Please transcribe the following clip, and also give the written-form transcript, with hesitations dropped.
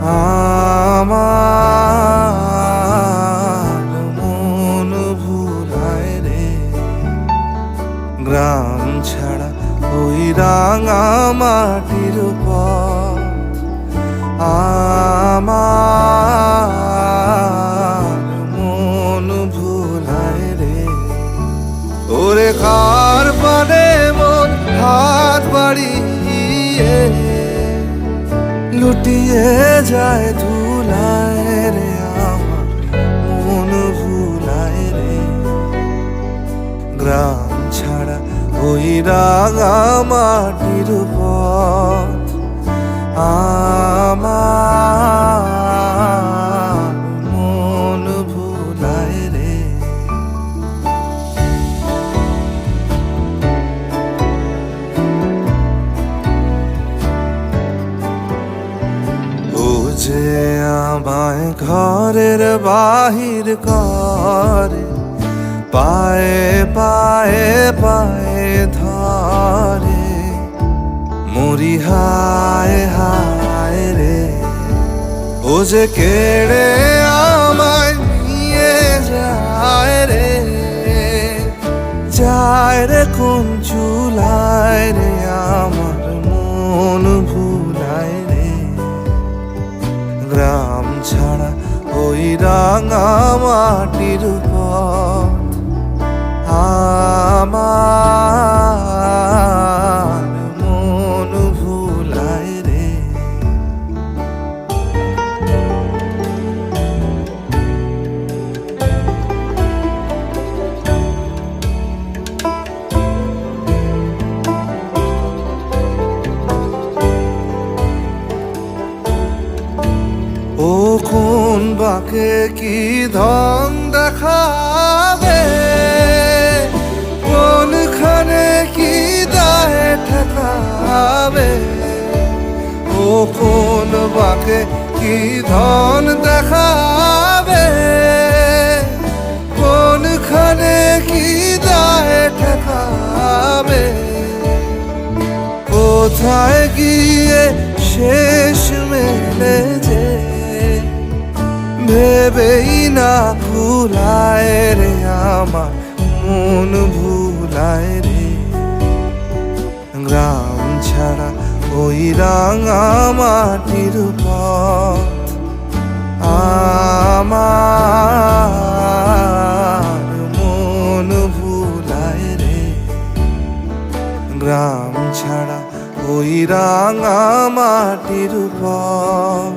আমার মন ভুলায় রে, গ্রাম ছাড়া ওই রাঙা মাটির পথ। আমার মন ভুলায় রে, ওরে কার পানে মন হাত বাড়িয়ে লুটিয়ে যায় ধুলায় রে, আমার মন ভুলায় রে, গ্রাম ছাড়া ওই রাঙা মাটির পথ। আমার মন ভুলায় রে। ও যে আমায় ঘরের বাহির করে, পায়ে পায়ে পায়ে ধরে, মরি হায় হায় রে। ও যে কেড়ে আমায় নিয়ে যায় রে, যায় রে কোন চুলায় রে, আমার মন ভুলায় রে, গ্রাম ছাড়া ওই রাঙা মাটির পথ। আমার মন ভুলায় রে। ও কোন বাকে কি ধন দেখাবে, কোনখানে কি দায় ঠেকাবে, ও কোন বাকে কি ধন দেখাবে, কোনখানে কি দায় ঠেকাবে, কোথায় গিয়ে শেষ মেলে যে ভেবেই না ভুলায় রে, আমার মন ভুলায় রে, গ্রাম ছাড়া ওই রাঙা মাটির পথ। আমার মন ভুলায় রে, গ্রাম ছাড়া ওই রাঙা মাটির পথ।